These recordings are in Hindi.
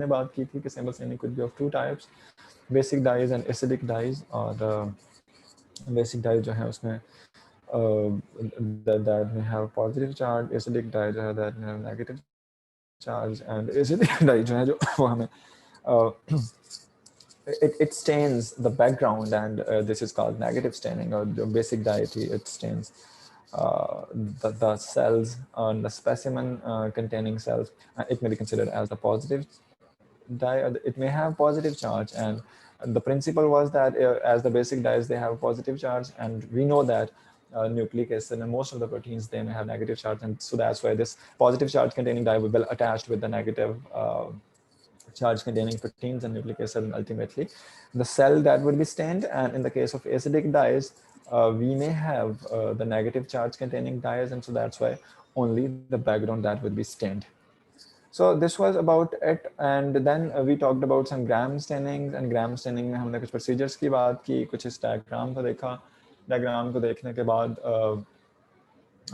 ने बात की थी कि simple staining could be of two types, basic dyes and acidic dyes. और basic dye जो है उसमें that may have positive charge, acidic dye जो है that may have negative charge, and acidic dye जो है जो वो हमें it stains the background, and this is called negative staining. Or the basic dye it stains the cells on the specimen containing cells. It may be considered as the positive dye. It may have positive charge, and the principle was that as the basic dyes they have positive charge, and we know that nucleic acid and most of the proteins they may have negative charge, and so that's why this positive charge containing dye will be attached with the negative charge containing proteins and nucleic acid, and ultimately the cell that would be stained. And in the case of acidic dyes, we may have the negative charge containing dyes, and so that's why only the background that would be stained. So this was about it, and then we talked about some gram stainings, and gram staining में हमने कुछ procedures की बात की, कुछ इस diagram को देखा. Diagram को देखने के बाद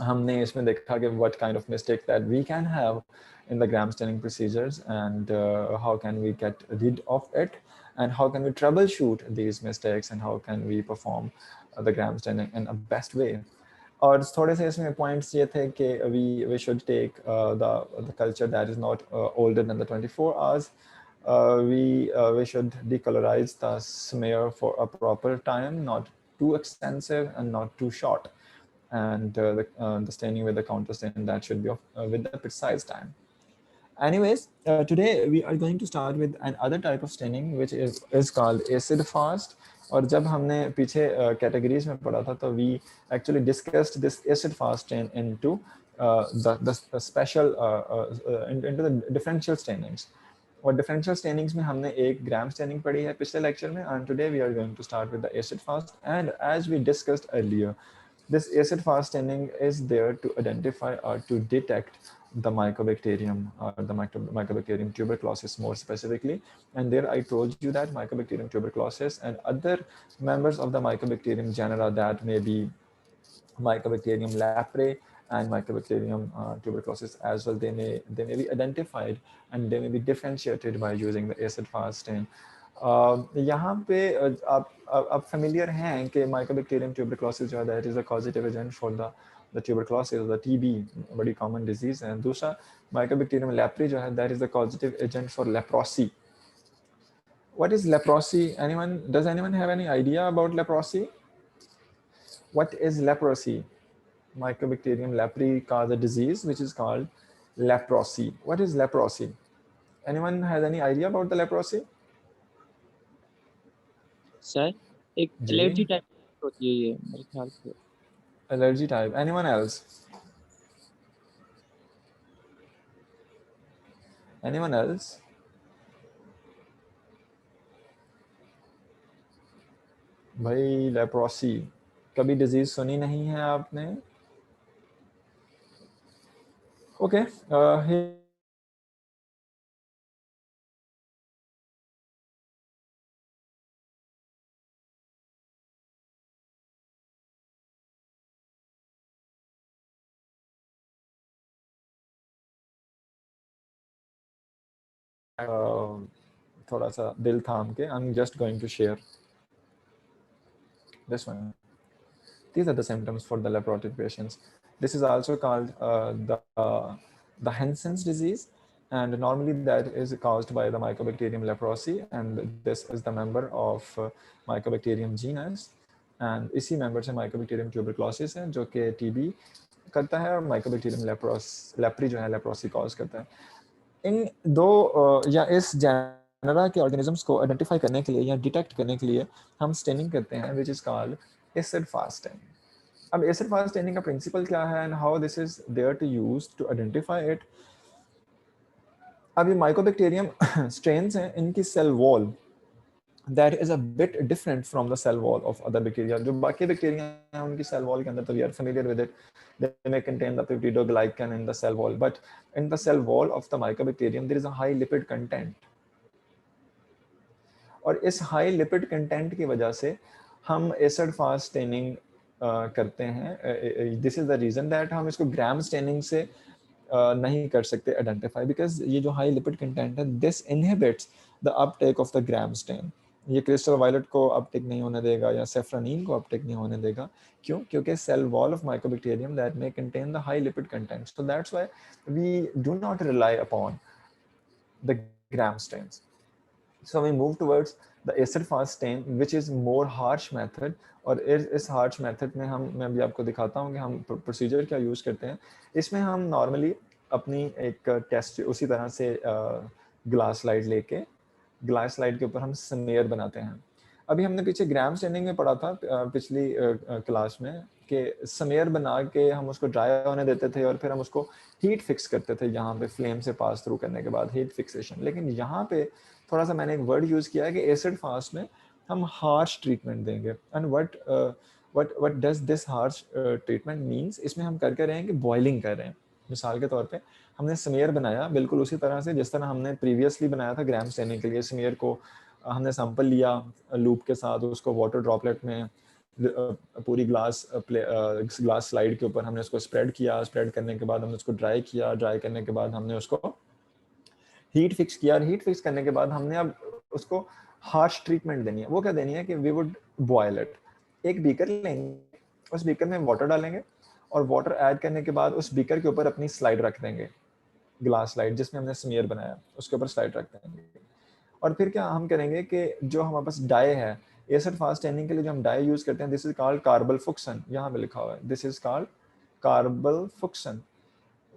हमने इसमें देखा कि what kind of mistakes that we can have in the gram staining procedures, and how can we get rid of it, and how can we troubleshoot these mistakes, and how can we perform the gram staining in a best way. और थोड़े से इसमें points ये थे कि we should take the culture that is not older than the 24 hours. We should decolorize the smear for a proper time, not too extensive and not too short. And the staining with the counter stain that should be with the precise time. Anyways, today we are going to start with another type of staining which is called acid fast. और जब हमने पीछे categories में पढ़ा था तो we actually discussed this acid fast stain into the special into the differential stainings. और differential stainings में हमने एक gram staining पढ़ी है पिछले lecture में, and today we are going to start with the acid fast. And as we discussed earlier, this acid fast staining is there to identify or to detect the mycobacterium, or the mycobacterium tuberculosis more specifically. And there I told you that mycobacterium tuberculosis and other members of the mycobacterium genera, that may be mycobacterium leprae and mycobacterium tuberculosis as well, they may be identified and they may be differentiated by using the acid fast stain. यहाँ पे आप familiar हैं कि mycobacterium tuberculosis जो है that is a causative agent for the tuberculosis or the TB, बड़ी common disease है. दूसरा mycobacterium leprae जो है that is the causative agent for leprosy. What is leprosy? Does anyone have any idea about leprosy? What is leprosy? Mycobacterium leprae cause a disease which is called leprosy. What is leprosy? Anyone has any idea about the leprosy? Sir एक जी. एलर्जी टाइप होती है ये मेरे ख्याल से. Allergy type. Anyone else? Anyone else? भाई लेप्रोसी कभी डिजीज सुनी नहीं है आपने? ओके थोड़ा सा दिल थाम के I'm just going to share this one. These are the symptoms for the leprotic patients. This is also called the Hansen's disease, and normally that is caused by the Mycobacterium leprosy, and this is the member of Mycobacterium genus, and इसी member से Mycobacterium tuberculosis है जो कि TB करता है, और Mycobacterium leprae जो है leprosy cause करता है. इन दो या इस जनरा के ऑर्गेनिजम्स को आइडेंटिफाई करने के लिए या डिटेक्ट करने के लिए हम स्टेनिंग करते हैं which is called acid fast staining. अब एसिड फास्ट स्टेनिंग का प्रिंसिपल क्या है and how this is there to use to identify it. अब ये माइकोबैक्टीरियम स्ट्रेन्स हैं, इनकी cell wall that is a bit different from the cell wall of other bacteria. जो बाकी बैक्टीरिया हैं उनकी सेल वॉल के अंदर तो we are familiar with it. They may contain the peptidoglycan in the cell wall, but in the cell wall of the mycobacterium there is a high lipid content. और इस high lipid content की वजह से हम acid fast staining करते हैं. This is the reason that हम इसको gram staining से नहीं कर सकते आइडेंटिफाई, बिकॉज ये जो हाई लिपिड कंटेंट है this inhibits the uptake of the gram stain. ये क्रिस्टल वायलेट को अपटेक नहीं होने देगा या सेफ्रानीन को अपटेक नहीं होने देगा। क्यों? क्योंकि cell wall of mycobacterium that may contain the high lipid content, so that's why we do not rely upon the gram stains. So we move towards the acid fast stain, which is more harsh method. और इस हार्श मेथड में मैं अभी आपको दिखाता हूँ कि हम प्रोसीजर क्या यूज़ करते हैं. इसमें हम नॉर्मली अपनी एक टेस्ट उसी तरह से ग्लास स्लाइड लेके ग्लास स्लाइड के ऊपर हम स्मेयर बनाते हैं. अभी हमने पीछे ग्राम स्टेनिंग में पढ़ा था पिछली क्लास में कि स्मेयर बना के हम उसको ड्राई होने देते थे और फिर हम उसको हीट फिक्स करते थे यहाँ पे फ्लेम से पास थ्रू करने के बाद हीट फिक्सेशन. लेकिन यहाँ पे थोड़ा सा मैंने एक वर्ड यूज़ किया है कि एसिड फास्ट में हम हार्श ट्रीटमेंट देंगे. And what does this harsh treatment means, इसमें हम कर रहे हैं कि बॉइलिंग कर रहे हैं. मिसाल के तौर पे हमने स्मेयर बनाया बिल्कुल उसी तरह से जिस तरह हमने प्रीवियसली बनाया था ग्राम स्टेनिंग के लिए. स्मेयर को हमने सैंपल लिया लूप के साथ, उसको वाटर ड्रॉपलेट में पूरी ग्लास स्लाइड के ऊपर हमने उसको स्प्रेड किया. स्प्रेड करने के बाद हमने उसको ड्राई किया. ड्राई करने के बाद हमने उसको हीट फिक्स किया. और हीट फिक्स करने के बाद हमने अब उसको हार्श ट्रीटमेंट देनी है. वो क्या देनी है कि वी वुड बॉयल इट. एक बीकर लेंगे, उस बीकर में वाटर डालेंगे और वाटर ऐड करने के बाद उस बीकर के ऊपर अपनी स्लाइड रख देंगे, ग्लास स्लाइड जिसमें हमने स्मीयर बनाया उसके ऊपर स्लाइड रख देंगे. और फिर क्या हम करेंगे कि जो हमारे पास डाई है एसिड फास्ट टैनिंग के लिए जो हम डाई यूज करते हैं, दिस इज कॉल्ड कार्बलफुक्सन. यहाँ पे लिखा हुआ है this is called carbol fuchsin.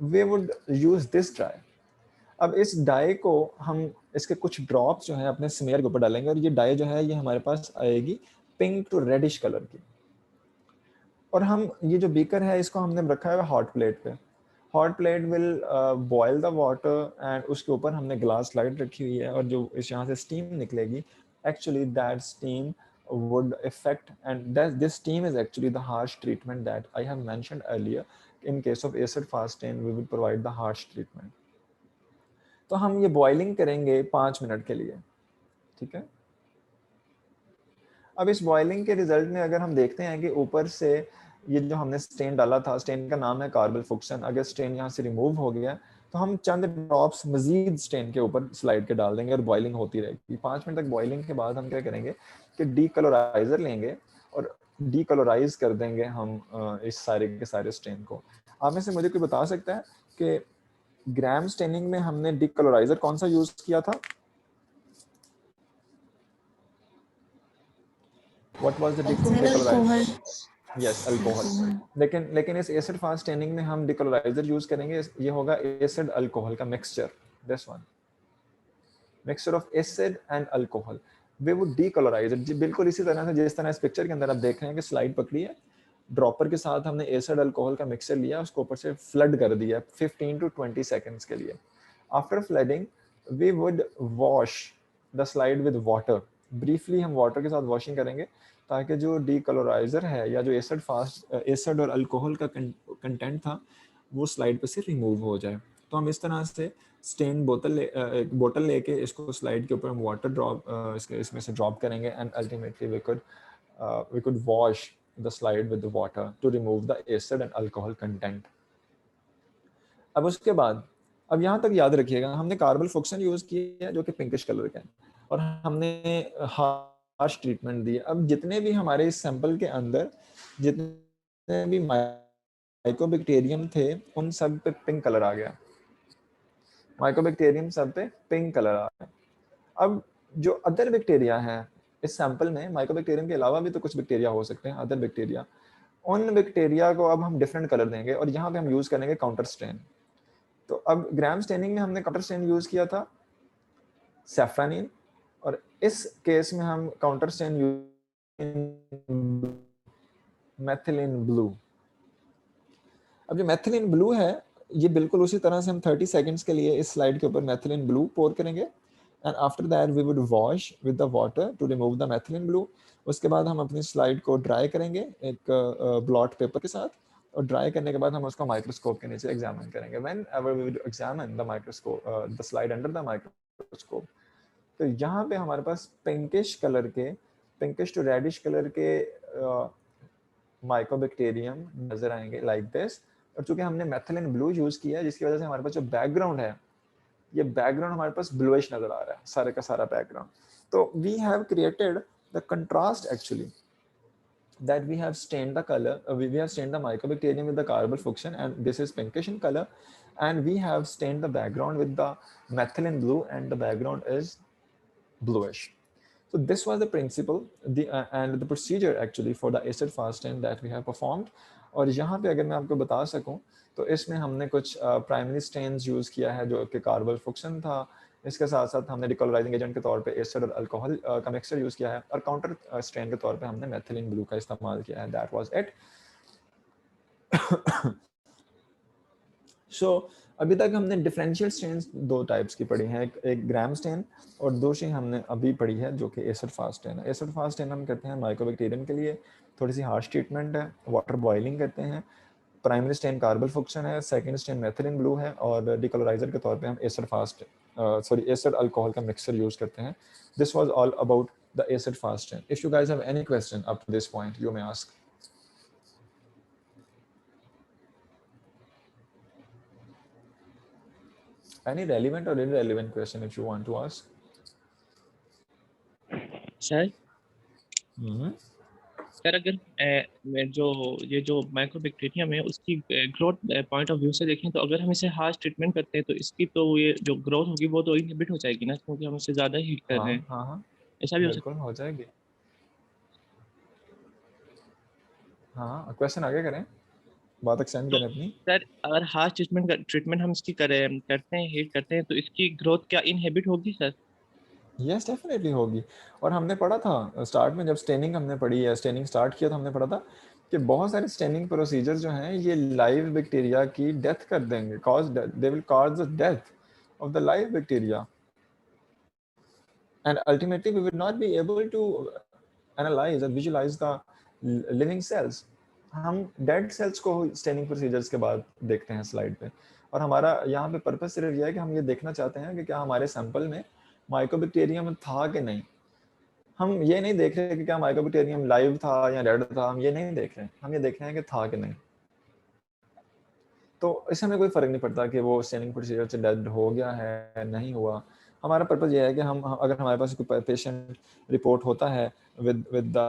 We would use this dye. अब इस डाई को हम इसके कुछ ड्रॉप्स जो है अपने स्मेयर के ऊपर डालेंगे और ये डाई जो है ये हमारे पास आएगी पिंक टू रेडिश कलर की. और हम ये जो बीकर है इसको हमने रखा है हॉट प्लेट पे. Hot plate will boil the water and उसके ऊपर हमने ग्लास स्लाइड रखी हुई है और जो इस यहाँ से स्टीम निकलेगी actually that steam would affect, and that this steam is actually the harsh treatment that I have mentioned earlier. In case of acid fast stain we will provide the harsh treatment. तो हम ये बॉइलिंग करेंगे 5 मिनट के लिए. ठीक है. अब इस बॉइलिंग के रिजल्ट में अगर हम देखते हैं कि ऊपर से ये जो हमने स्टेन डाला था, स्टेन का नाम है कार्बलफुक्सन, अगर स्टेन यहाँ से रिमूव हो गया तो हम चंद ड्रॉप्स मजीद स्टेन के ऊपर स्लाइड के डाल देंगे और बॉइलिंग होती रहेगी. 5 मिनट तक बॉइलिंग के बाद हम क्या करेंगे कि डीकलोराइजर लेंगे और डीकलोराइज कर देंगे हम इस सारे के सारे स्टेन को. आप में से मुझे कोई बता सकता है कि ग्राम स्टेनिंग में हमने डीकलोराइजर कौन सा यूज किया था? What was the alcohol. Yes, alcohol. लेकिन इस एसिड फास्ट स्टेनिंग में हम डिकलोराइजर यूज करेंगे. ये होगा एसिड अल्कोहल का mixture. This one mixture of acid and alcohol. We would decolourise it. बिल्कुल इसी तरह से जिस तरह इस पिक्चर के अंदर आप देख रहे हैं कि स्लाइड पकड़ी है, ड्रॉपर के साथ हमने एसिड अल्कोहल का मिक्सचर लिया, उसको ऊपर से फ्लड कर दिया 15 to 20 सेकेंड्स के लिए. After flooding we would wash the slide with water. Briefly हम वाटर के साथ वॉशिंग करेंगे ताकि जो डीकलोराइजर है या जो एसिड और अल्कोहल का कंटेंट था वो स्लाइड पे से रिमूव हो जाए. तो हम इस तरह से स्टेन बोतल लेके इसको स्लाइड के ऊपर हम वाटर ड्रॉप इसमें से ड्रॉप करेंगे and ultimately we could wash the slide with the water to remove the acid and alcohol content. अब उसके बाद अब यहाँ तक याद रखिएगा हमने कार्बलफुक्सन यूज किया है जो कि पिंकिश कलर का है और हमने हार्श ट्रीटमेंट दी. अब जितने भी हमारे इस सैंपल के अंदर जितने भी माइकोबैक्टीरियम थे उन सब पे पिंक कलर आ गया. माइकोबैक्टीरियम सब पे पिंक कलर आ गया. अब जो अदर बैक्टीरिया हैं इस सैंपल में, माइकोबैक्टीरियम के अलावा भी तो कुछ बैक्टीरिया हो सकते हैं अदर बैक्टीरिया, उन बैक्टीरिया को अब हम डिफरेंट कलर देंगे और यहाँ पे हम यूज करेंगे काउंटर स्टेन. तो अब ग्राम स्टेनिंग में हमने काउंटर स्टेन यूज किया था सेफ्रानिन और इस केस में हम काउंटर स्टेन मेथिलीन ब्लू. अब जो मेथिलीन ब्लू है ये बिल्कुल उसी तरह से हम 30 सेकंड्स के लिए इस स्लाइड के ऊपर मेथिलीन ब्लू पोर करेंगे and after that we would wash with the water to remove the methylene blue. उसके बाद हम अपनी स्लाइड को ड्राई करेंगे एक ब्लॉट पेपर के साथ और ड्राई करने के बाद हम उसको माइक्रोस्कोप के नीचे एग्जामिन करेंगे. Whenever we would examine the microscope the slide under the microscope, तो यहाँ पे हमारे पास पिंकिश टू रेडिश कलर के माइकोबैक्टीरियम नजर आएंगे लाइक दिस. और चूंकि हमने मेथिलीन ब्लू यूज किया है, जिसकी वजह से हमारे पास जो बैकग्राउंड है, ये बैकग्राउंड हमारे पास ब्लूइश नजर आ रहा है, सारे का सारा बैकग्राउंड. तो we have created the contrast actually, that we have stained the color, we have stained the mycobacterium with the carbamazepine, and this is pinkish in color, and we have stained the background with the methylene blue, and the background is bluish. So this was the principle and the procedure actually for the acid fast stain that we have performed. और यहाँ पे अगर मैं आपको बता सकूँ तो इसमें हमने कुछ प्राइमरी स्टेन्स यूज़ किया है जो कि कार्बोफुक्सन था. इसके साथ साथ हमने डिकलराइजिंग एजेंट के तौर पे एसिड और अल्कोहल का मिक्सचर यूज़ किया है, और काउंटर स्ट्रेन के तौर पे हमने मेथिलीन ब्लू का इस्तेमाल किया है. That was it. सो अभी तक हमने डिफरेंशियल स्टेन्स दो टाइप्स की पढ़ी हैं, एक ग्राम स्टेन और दूसरी हमने अभी पढ़ी है जो कि एसिड फास्ट स्टेन है. एसिड फास्ट स्टेन हम करते हैं माइकोबैक्टीरियम के लिए, थोड़ी सी हार्श ट्रीटमेंट है, वाटर बॉइलिंग करते हैं. प्राइमरी स्टेन कार्बोफुक्सन है, सेकंड स्टेन मेथिलीन ब्लू है, और डिकलराइजर के तौर पे हम एसिड अल्कोहल का मिक्सचर यूज करते हैं. This was all about the acid fast stain. If you guys have any question up to this point you may ask. Any relevant or irrelevant question if you want to ask? Sir Mm-hmm. Sir अगर जो ये जो माइक्रोबैक्टीरियम है उसकी ग्रोथ पॉइंट ऑफ व्यू से देखें तो अगर हम इसे हार्श ट्रीटमेंट करते हैं तो इसकी तो ये जो ग्रोथ होगी वो तो इनहिबिट हो जाएगी ना, क्योंकि हम इसे ज़्यादा हीट कर रहे हैं. हाँ, ऐसा भी हो बिल्कुल हो जाएगी. हाँ, क्वेश्चन आगे करें, बात एक्सटेंड करें अपनी. सर अगर हार्श ट्रीटमेंट हम इसकी करते हैं, हीट करते हैं, तो इसकी ग्रोथ क्या इनहिबिट होगी सर? यस, डेफिनेटली होगी. और हमने पढ़ा था स्टार्ट में, जब स्टेनिंग हमने पढ़ी है, स्टेनिंग स्टार्ट किया तो हमने पढ़ा था कि बहुत सारे स्टेनिंग प्रोसीजर जो हैं ये लाइव बैक्टीरिया की डेथ कर देंगे, they will cause the death of the live bacteria, and ultimately we will not be able to analyze or visualize the living cells. हम डेड सेल्स को स्टेनिंग प्रोसीजर्स के बाद देखते हैं स्लाइड पे, और हमारा यहाँ पे पर्पस सिर्फ यह है कि हम ये देखना चाहते हैं कि क्या हमारे सैंपल में माइकोबैक्टीरियम था कि नहीं. हम ये नहीं देख रहे कि क्या माइकोबैक्टीरियम लाइव था या डेड था, हम ये नहीं देख रहे, हम ये देख रहे हैं कि था कि नहीं. तो इससे हमें कोई फर्क नहीं पड़ता कि वो स्टेनिंग प्रोसीजर से डेड हो गया है नहीं हुआ. हमारा पर्पस ये है कि हम अगर हमारे पास कोई पेशेंट रिपोर्ट होता है with the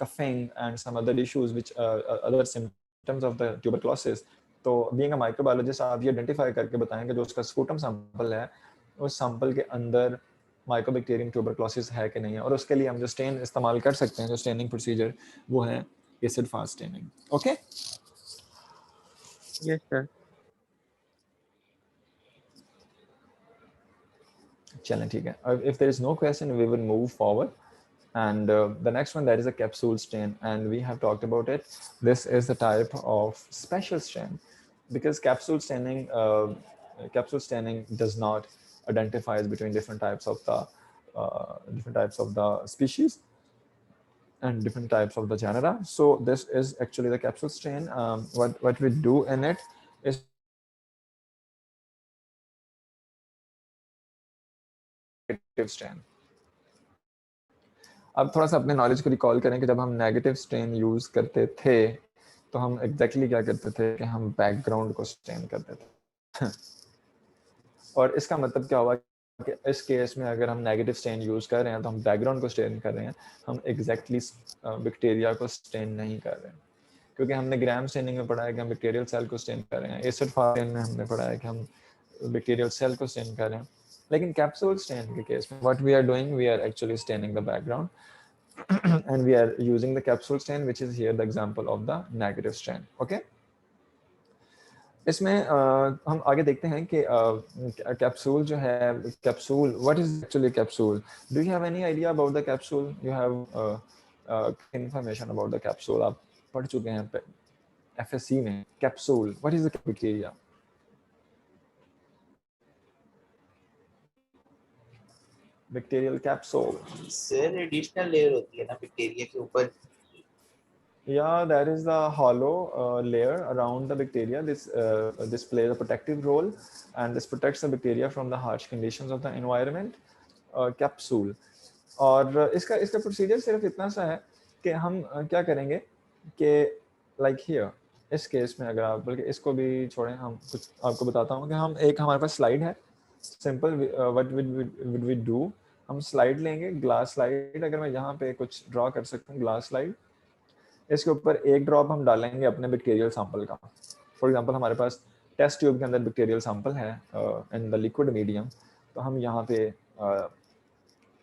coughing and some other issues which other symptoms of the tuberculosis, तो being a microbiologist आप ये आइडेंटिफाई करके बताएं कि जो उसका स्पूटम सैंपल है उस सैंपल के अंदर माइकोबैक्टीरियम ट्यूबरक्लोसिस है कि नहीं है, और उसके लिए हम जो स्टेन इस्तेमाल कर सकते हैं, जो स्टेनिंग प्रोसीजर, वो है acid fast staining. Okay, yes sir. चलें ठीक है. If there is no question we will move forward, and the next one, that is a capsule stain, and we have talked about it. This is the type of special stain because capsule staining does not identify between different types of the species and different types of the genera. So this is actually the capsule stain. What we do in it is negative stain. अब थोड़ा सा अपने नॉलेज को रिकॉल करें कि जब हम नेगेटिव स्टेन यूज करते थे तो हम एग्जैक्टली क्या करते थे कि हम बैकग्राउंड को स्टेन करते थे. और इसका मतलब क्या हुआ कि इस केस में अगर हम नेगेटिव स्टेन यूज कर रहे हैं तो हम बैकग्राउंड को स्टेन कर रहे हैं, हम एग्जैक्टली बैक्टीरिया को स्टेन नहीं कर रहे हैं. क्योंकि हमने ग्राम स्टेनिंग में पढ़ा है कि हम बैक्टीरियल सेल को स्टेन कर रहे हैं, एसिड फास्ट में हमने पढ़ा है कि हम बैक्टीरियल सेल को स्टेन कर रहे हैं. लेकिन कैप्सूल स्टेन के केस में what we are doing, we are actually staining the background and we are using the capsule stain, which is here the example of the negative stain. Okay, इसमें हम आगे देखते हैं कि कैप्सूल जो है, capsule, what is actually capsule. Do you have any idea about the capsule? You have information about the capsule, आप पढ़ चुके हैं एफएससी में. Capsule, what is the bacteria? Bacterial capsule sir additional layer होती है ना बैक्टीरिया के ऊपर. Yeah, that is the hollow layer around the bacteria. This plays a protective role, and this protects the bacteria from the harsh conditions of the environment. Capsule. और इसका प्रोसीजर सिर्फ इतना सा है कि हम क्या करेंगे कि like here, इस केस में अगर आप, बल्कि इसको भी छोड़ें, हम कुछ आपको बताता हूँ कि हम एक, हमारे पास स्लाइड है simple, what would we do, हम स्लाइड लेंगे, ग्लास स्लाइड। अगर मैं यहाँ पे कुछ ड्रॉ कर सकता हूँ ग्लास स्लाइड, इसके ऊपर एक ड्रॉप हम डालेंगे अपने बैक्टीरियल सैंपल का। फॉर एग्जांपल हमारे पास टेस्ट ट्यूब के अंदर बैक्टीरियल सैंपल है इन द लिक्विड मीडियम, तो हम यहाँ पे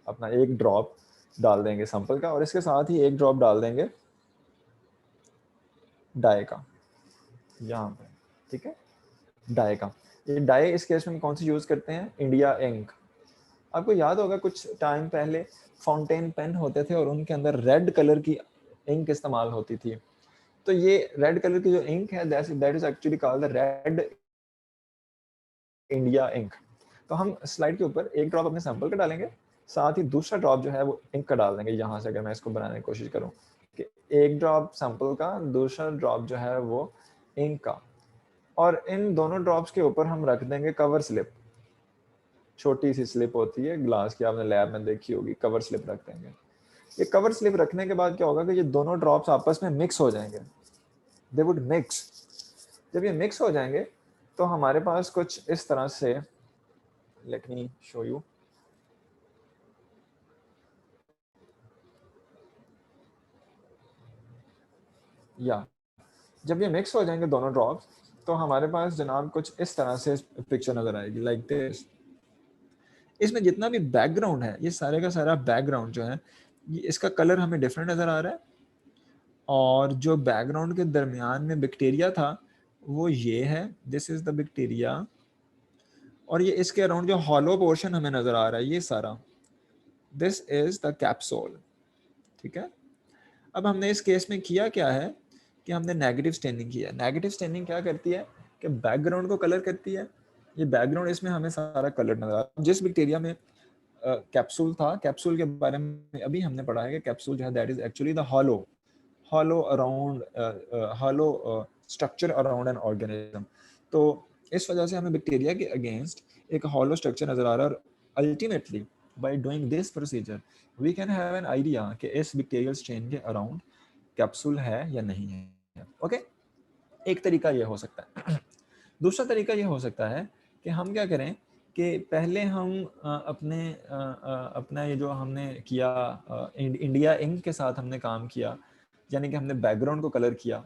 अपना एक ड्रॉप डाल देंगे सैंपल का, और इसके साथ ही एक ड्रॉप डाल देंगे डाई का यहाँ पे, ठीक है, डाई का। ये डाई इस केस में हम कौन सी यूज़ करते हैं, इंडिया इंक। आपको याद होगा कुछ टाइम पहले फाउंटेन पेन होते थे और उनके अंदर रेड कलर की इंक इस्तेमाल होती थी, तो ये रेड कलर की जो इंक है that is actually called the red India ink. तो हम स्लाइड के ऊपर एक ड्रॉप अपने सैंपल का डालेंगे, साथ ही दूसरा ड्रॉप जो है वो इंक का डाल देंगे। यहाँ से अगर मैं इसको बनाने की कोशिश करूँ कि एक ड्रॉप सैंपल का, दूसरा ड्रॉप जो है वो इंक का, और इन दोनों ड्रॉप्स के ऊपर हम रख देंगे कवर स्लिप। छोटी सी स्लिप होती है ग्लास की, आपने लैब में देखी होगी, कवर स्लिप रख देंगे। ये कवर स्लिप रखने के बाद क्या होगा कि ये दोनों ड्रॉप्स आपस में मिक्स हो जाएंगे, दे वुड मिक्स। जब ये मिक्स हो जाएंगे तो हमारे पास कुछ इस तरह से, लेट मी शो यू, या जब ये मिक्स हो जाएंगे दोनों ड्रॉप्स, तो हमारे पास जनाब कुछ इस तरह से पिक्चर नजर आएगी, लाइक दिस। इसमें जितना भी बैकग्राउंड है, ये सारे का सारा बैकग्राउंड जो है, ये इसका कलर हमें डिफरेंट नजर आ रहा है, और जो बैकग्राउंड के दरमियान में बैक्टीरिया था वो ये है, दिस इज द बैक्टीरिया, और ये इसके अराउंड जो हॉलो पोर्शन हमें नजर आ रहा है ये सारा, दिस इज द कैप्सूल, ठीक है। अब हमने इस केस में किया क्या है कि हमने नेगेटिव स्टेनिंग किया। नेगेटिव स्टेनिंग क्या करती है कि बैकग्राउंड को कलर करती है। ये बैकग्राउंड, इसमें हमें सारा कलर नजर आ रहा है। जिस बैक्टीरिया में कैप्सूल था, कैप्सूल के बारे में अभी हमने पढ़ा है कि कैप्सूल जो है that is actually the hollow around hollow structure around an organism। तो इस वजह से हमें बैक्टीरिया के अगेंस्ट एक हॉलो स्ट्रक्चर नजर आ रहा है, और ultimately by doing this procedure we can have an idea कि इस बैक्टीरियल स्ट्रेन के अराउंड कैप्सूल है या नहीं है। ओके, एक तरीका ये हो सकता है। दूसरा तरीका ये हो सकता है कि हम क्या करें कि पहले हम अपना ये जो हमने किया इंडिया इंक के साथ हमने काम किया, यानी कि हमने बैकग्राउंड को कलर किया।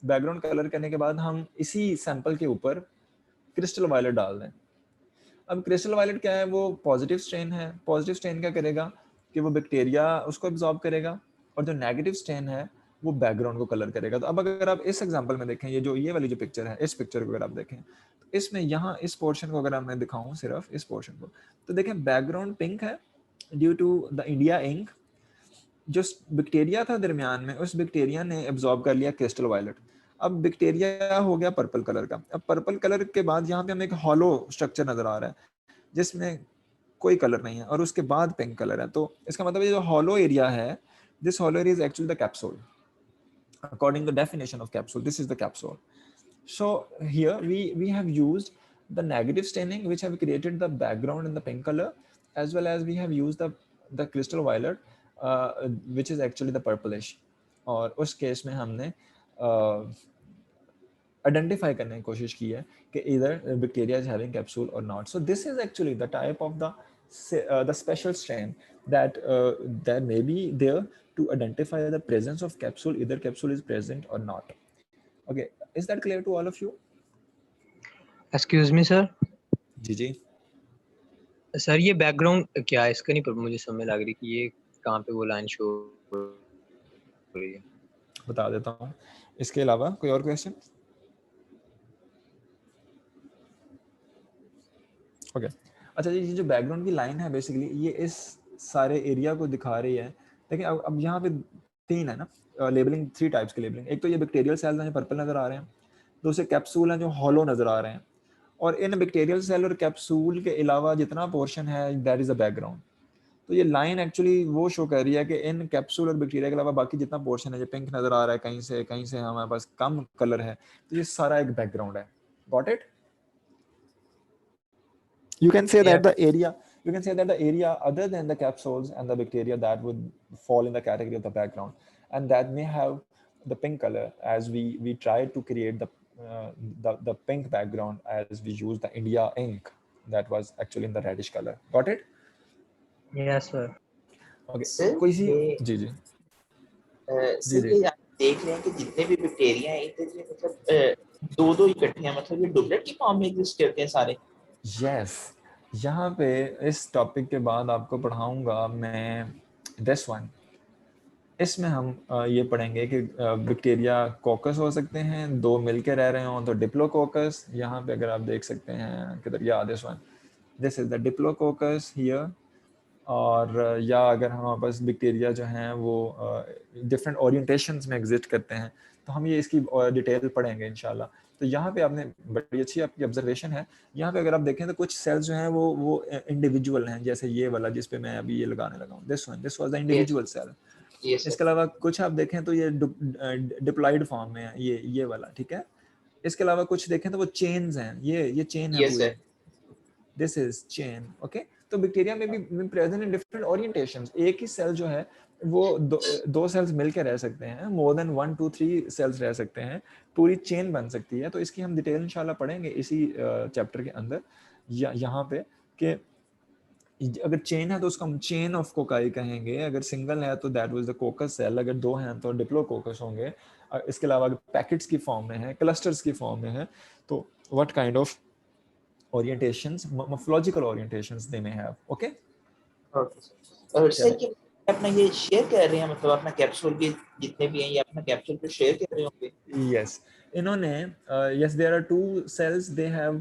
बैकग्राउंड कलर करने के बाद हम इसी सैंपल के ऊपर क्रिस्टल वायलेट डाल दें। अब क्रिस्टल वायलेट क्या है, वो पॉजिटिव स्ट्रेन है। पॉजिटिव स्ट्रेन क्या करेगा कि वो बैक्टीरिया उसको एब्जॉर्ब करेगा, और जो नेगेटिव स्ट्रेन है वो बैकग्राउंड को कलर करेगा। तो अब अगर आप इस एग्जांपल में देखें, ये वाली जो पिक्चर है, इस पिक्चर को अगर आप देखें तो इसमें यहाँ इस पोर्शन को अगर मैं दिखाऊं, सिर्फ इस पोर्शन को, तो देखें बैकग्राउंड पिंक है due to the India ink. जो बैक्टीरिया था दरमियान में, उस बैक्टीरिया ने एब्जॉर्ब कर लिया क्रिस्टल वायलेट। अब बैक्टीरिया हो गया पर्पल कलर का। अब पर्पल कलर के बाद यहाँ पे हमें एक हॉलो स्ट्रक्चर नजर आ रहा है जिसमें कोई कलर नहीं है, और उसके बाद पिंक कलर है। तो इसका मतलब ये जो हॉलो एरिया है, this hollow area is actually the capsule. According to the definition of capsule, this is the capsule. So here we have used the negative staining which have created the background in the pink color, as well as we have used the crystal violet which is actually the purplish। और उस केस में हमने आइडेंटिफाई करने की कोशिश की है कि either bacteria is having capsule or not। So this is actually the type of the special strain that may be there to identify the presence of capsule, either capsule is present or not। Okay, is that clear to all of you? Excuse me sir. जी जी सर ये बैकग्राउंड क्या है इसका, नहीं पर मुझे समझ लग रही कि ये कहाँ पे वो लाइन शो हो रही है। बता देता हूँ। इसके अलावा कोई और क्वेश्चन? ओके, अच्छा जी, ये जो बैकग्राउंड की लाइन है बेसिकली ये इस सारे एरिया को दिखा रही है। देखिए अब यहाँ पे 3 है ना लेबलिंग, 3 टाइप्स की लेबलिंग। एक तो ये बैक्टीरियल सेल्स हैं जो पर्पल नजर आ रहे हैं, दूसरे कैप्सूल हैं जो हॉलो नजर आ रहे हैं, और इन बैक्टीरियल सेल और कैप्सूल के अलावा जितना पोर्शन है दैट इज द बैकग्राउंड। तो ये लाइन एक्चुअली वो शो कर रही है कि इन कैप्सूल और बैक्टीरिया के अलावा बाकी जितना पोर्शन है, जो पिंक नजर आ रहा है, कहीं से हमारे पास कम कलर है, तो ये सारा एक बैकग्राउंड है। Got it? You can say that the area other than the capsules and the bacteria that would fall in the category of the background, and that may have the pink color, as we tried to create the pink background as we used the India ink that was actually in the reddish color. Got it? Yes sir. Okay. Sir कोई सी ये जी जी जी सर जी ये आप देख रहे हैं कि जितने भी बैक्टीरिया हैं इधर ये मतलब दो दो इकट्ठे हैं, मतलब ये डुप्लेट की फॉर्म में एग्जिस्ट करते हैं सारे। यस, यहाँ पे इस टॉपिक के बाद आपको पढ़ाऊंगा मैं दिस वन। इसमें हम ये पढ़ेंगे कि बैक्टीरिया कोकस हो सकते हैं, दो मिलके रह रहे हों तो डिप्लोकोकस। यहाँ पे अगर आप देख सकते हैं किधर, या this one, this is the diplococcus here. और या अगर हमारे पास बैक्टीरिया जो हैं वो डिफरेंट ओरिएंटेशंस में एग्जिस्ट करते हैं, तो हम ये इसकी डिटेल पढ़ेंगे इंशाल्लाह। तो यहाँ पे आपने बड़ी अच्छी आपकी ऑब्जर्वेशन है। यहाँ पे अगर आप देखें तो कुछ सेल्स जो हैं वो इंडिविजुअल हैं, जैसे ये वाला जिस पे मैं अभी ये लगाने लगा हूँ, this one, this was the individual cell. Yes इसके अलावा कुछ आप देखें तो ये डिप्लॉइड फॉर्म में है, ये वाला, ठीक है। इसके अलावा कुछ देखें तो वो चेन्स हैं, ये चेन है यस पूरी, sir. This is chain, okay. तो बैक्टीरिया में भी प्रेजेंट इन डिफरेंट ओरिएंटेशंस। एक ही सेल जो है वो दो सेल्स मिलकर रह सकते हैं, मोर देन 1 2 3 सेल्स रह सकते हैं, पूरी चेन बन सकती है। तो इसकी हम डिटेल इंशाल्लाह पढ़ेंगे इसी चैप्टर के अंदर। यहाँ पे कि अगर चेन है तो उसको हम चेन ऑफ कोकाई कहेंगे, अगर सिंगल है तो that was the coccus cell, अगर दो हैं तो डिप्लोकोकस होंगे। इसके अलावा अगर पैकेट्स की फॉर्म में है, क्लस्टर्स की फॉर्म में है, तो what kind of orientations, morphological orientations they may have, okay? Okay sir. और सर कि अपना ये शेयर कर रहे हैं, मतलब अपना कैप्सूल भी जितने भी हैं ये अपना कैप्सूल पे शेयर कर रहे होंगे। Yes, इन्होंने yes there are two cells, they have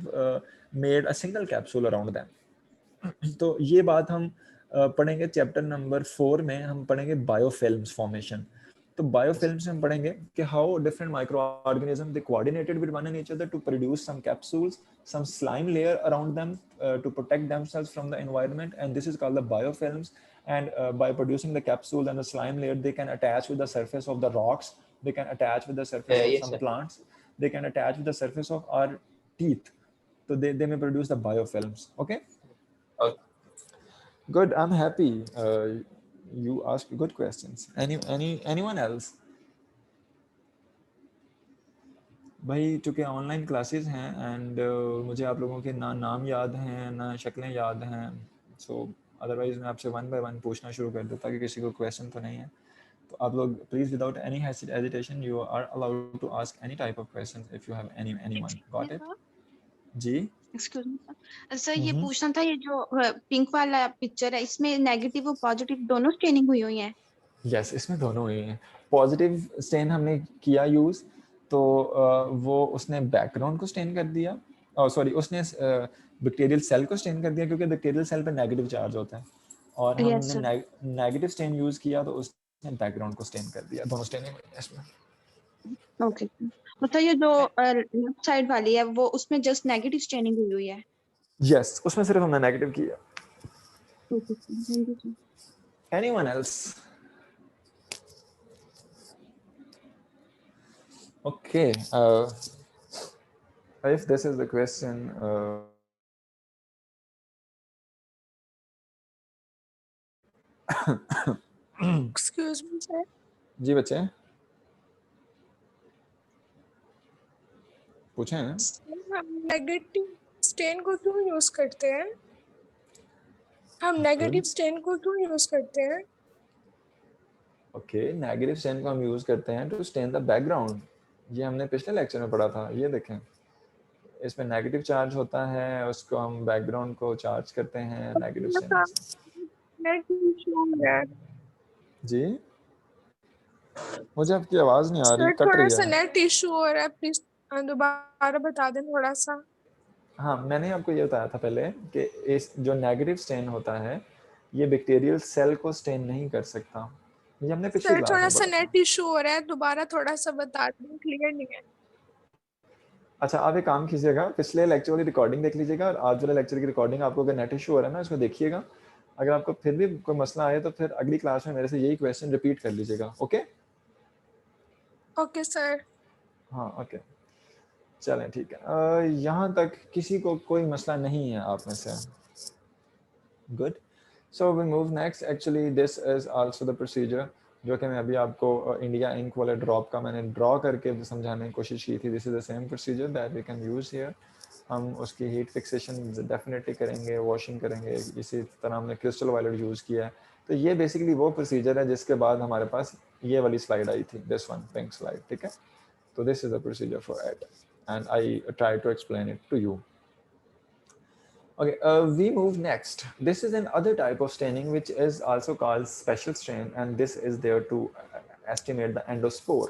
made a single capsule around them. तो ये बात हम पढ़ेंगे चैप्टर नंबर 4 में, हम पढ़ेंगे बायोफिल्म्स फॉर्मेशन। तो बायोफिल्म्स में हम पढ़ेंगे कि how different microorganism they coordinated with one and each other to produce some capsules, some slime layer around them to protect themselves from the environment, and this is called the biofilms. And by producing the capsule and the slime layer, they can attach with the surface of the rocks, they can attach with the surface of yes some sir. plants, they can attach with the surface of our teeth. So they may produce the biofilms, okay? Good, I'm happy you asked good questions. Anyone else? भाई चूँकि ऑनलाइन क्लासेस हैं एंड मुझे आप लोगों के ना नाम याद हैं ना शक्लें याद हैं, सो अदरवाइज़ मैं आपसे वन बाय वन पूछना शुरू कर दूँ ताकि किसी को क्वेश्चन तो नहीं है। तो आप लोग please without any hesitation you are allowed to ask any type of question if you have anyone. Got it? जी एक्सक्यूज मी सर, सर ये पूछना था, ये जो पिंक वाला पिक्चर है इसमें नेगेटिव और पॉजिटिव दोनों स्टेनिंग हुई हुई है? यस, इसमें दोनों हुई हैं। पॉजिटिव स्टेन हमने किया यूज़, तो वो उसने बैकग्राउंड को स्टेन कर दिया, और सॉरी उसने बैक्टीरियल सेल को स्टेन कर दिया क्योंकि बैक्टीरियल सेल पे नेगेटिव चार्ज होता है, और Yes, हमने नेगेटिव स्टेन यूज़ किया तो उसने बैकग्राउंड को स्टेन कर दिया। दोनों स्टेनिंग हुई है इसमें। ओके। मतलब ये जो लेफ्ट साइड वाली है वो उसमें जस्ट नेगेटिव स्टेनिंग हुई हुई है? यस, उसमें सिर्फ हमने नेगेटिव किया। Okay, thank you sir. Anyone else? Okay, if this is the question, excuse me sir, जी बच्चे पूछें। हम नेगेटिव स्टेन को क्यों यूज करते हैं? हम नेगेटिव स्टेन को क्यों यूज करते हैं? ओके, नेगेटिव स्टेन को हम यूज करते हैं टू स्टेन द बैकग्राउंड। ये हमने पिछले लेक्चर में पढ़ा था, ये देखें इसमें नेगेटिव चार्ज होता है, उसको हम बैकग्राउंड को चार्ज करते हैं नेगेटिव स्टेन से। जी मुझे आपकी आवाज नहीं आ रही, सर कट थोड़ा रही सा है। नेट इशू हो रहा है, प्लीज दोबारा बता दें थोड़ा सा। हाँ, मैंने आपको ये बताया था पहले कि इस जो नेगेटिव स्टेन होता है ये बैक्टीरियल सेल को स्टेन नहीं कर सकता। ये हमने पिछली सर क्लास थोड़ा में सा पढ़ा था। नेट इशू हो रहा है, दोबारा थोड़ा सा बता दें, क्लियर नहीं है। अच्छा, आप एक काम कीजिएगा, पिछले लेक्चर वाली रिकॉर्डिंग देख लीजिएगा और आज वाले लेक्चर की रिकॉर्डिंग, आपको अगर नेट इशू हो रहा है ना उसको देखिएगा। अगर आपको फिर भी कोई मसला आए तो फिर अगली क्लास में मेरे से यही क्वेश्चन रिपीट कर लीजिएगा, ओके? Okay sir. हाँ ओके, चलें ठीक है। यहाँ तक किसी को कोई मसला नहीं है आप में से? Good, so we move next. Actually this is also the procedure जो कि मैं अभी आपको इंडिया इंक वाले ड्रॉप का मैंने ड्रॉ करके समझाने की कोशिश की थी। This is the same procedure that we can use here. हम उसकी हीट फिक्सेशन डेफिनेटली करेंगे, वॉशिंग करेंगे, इसी तरह हमने क्रिस्टल वायलेट यूज़ किया है। तो ये बेसिकली वो प्रोसीजर है जिसके बाद हमारे पास ये वाली स्लाइड आई थी, दिस वन पिंक स्लाइड, ठीक है। तो this is the procedure for it and I try to explain it to you. Okay, we move next. This is another type of staining which is also called special stain, and this is there to estimate the endospore.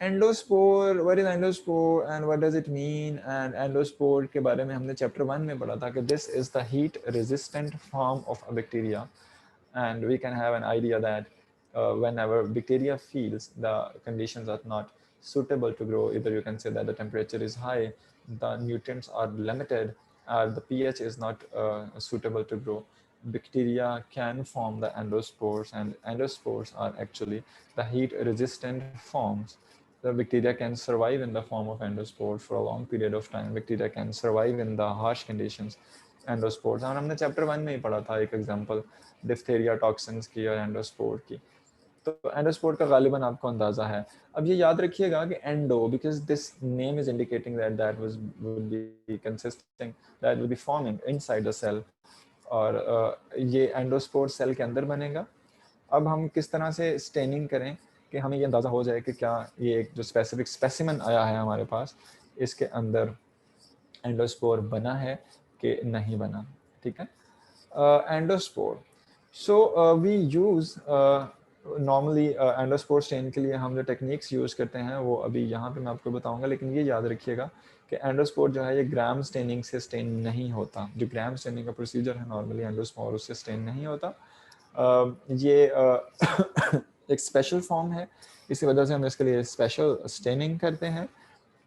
Endospore, what is endospore and what does it mean? And endospore के बारे में हमने chapter 1 में पढ़ा था कि this is the heat resistant form of a bacteria, and we can have an idea that whenever bacteria feels the conditions are not suitable to grow, either you can say that the temperature is high, the nutrients are limited, or the pH is not suitable to grow, bacteria can form the endospores, and endospores are actually the heat resistant forms. The bacteria can survive in the form of endospores for a long period of time. Bacteria can survive in the harsh conditions. Endospores, और हमने chapter 1 में ही पढ़ा था एक example डिप्थेरिया टॉक्सिन्स की और एंडोस्पोर की। तो एंडोस्पोर का गालिबन आपको अंदाजा है। अब ये याद रखिएगा कि endo, because this name is indicating that that would be consisting, that would be forming inside the cell, और ये एंडोस्पोर सेल के अंदर बनेगा। अब हम किस तरह से स्टेनिंग करें कि हमें ये अंदाज़ा हो जाए कि क्या ये एक जो स्पेसिफिक स्पेसिमेन आया है हमारे पास, इसके अंदर एंडोस्पोर बना है कि नहीं बना, ठीक है। Endospore, so we use normally endospore stain के लिए हम जो टेक्निक्स यूज़ करते हैं वो अभी यहाँ पे मैं आपको बताऊंगा, लेकिन ये याद रखिएगा कि एंडोस्पोर जो है ये ग्राम स्टेनिंग से स्टेन नहीं होता। जो ग्राम स्टेनिंग का प्रोसीजर है नॉर्मली एंडोस्पोर, उससे स्टेन नहीं होता। ये एक स्पेशल फॉर्म है, इसी वजह से हम इसके लिए स्पेशल स्टेनिंग करते हैं।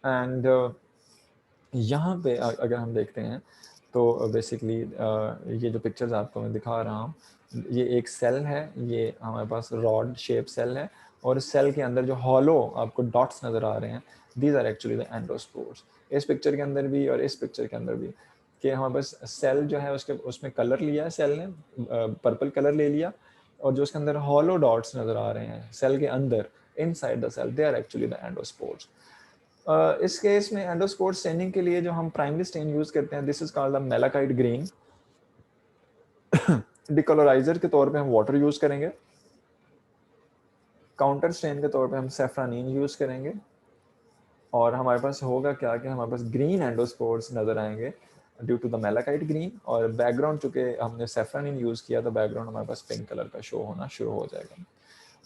एंड यहाँ पे अगर हम देखते हैं तो बेसिकली ये जो पिक्चर्स आपको मैं दिखा रहा हूँ, ये एक सेल है, ये हमारे पास रॉड शेप सेल है, और सेल के अंदर जो हॉलो आपको डॉट्स नज़र आ रहे हैं, these are actually the endospores. इस पिक्चर के अंदर भी और इस पिक्चर के अंदर भी कि हमारे पास सेल जो है उसमें कलर लिया है, सेल ने पर्पल कलर ले लिया, और जो उसके अंदर हॉलो डॉट्स नज़र आ रहे हैं सेल के अंदर, inside the cell, they are actually the endospores. इस केस में एंडोस्पोर स्टेनिंग के लिए जो हम प्राइमरी स्टेन यूज करते हैं, this is called the malachite green. Decolouriser के तौर पे हम वाटर यूज करेंगे, काउंटर स्टेन के तौर पे हम सेफ्रानीन यूज करेंगे, और हमारे पास होगा क्या कि हमारे पास ग्रीन एंडोस्पोर्स नजर आएंगे due to the malachite green, और बैकग्राउंड चूंकि हमने सेफ्रानीन यूज किया तो बैकग्राउंड हमारे पास पिंक कलर का शो होना शुरू हो जाएगा।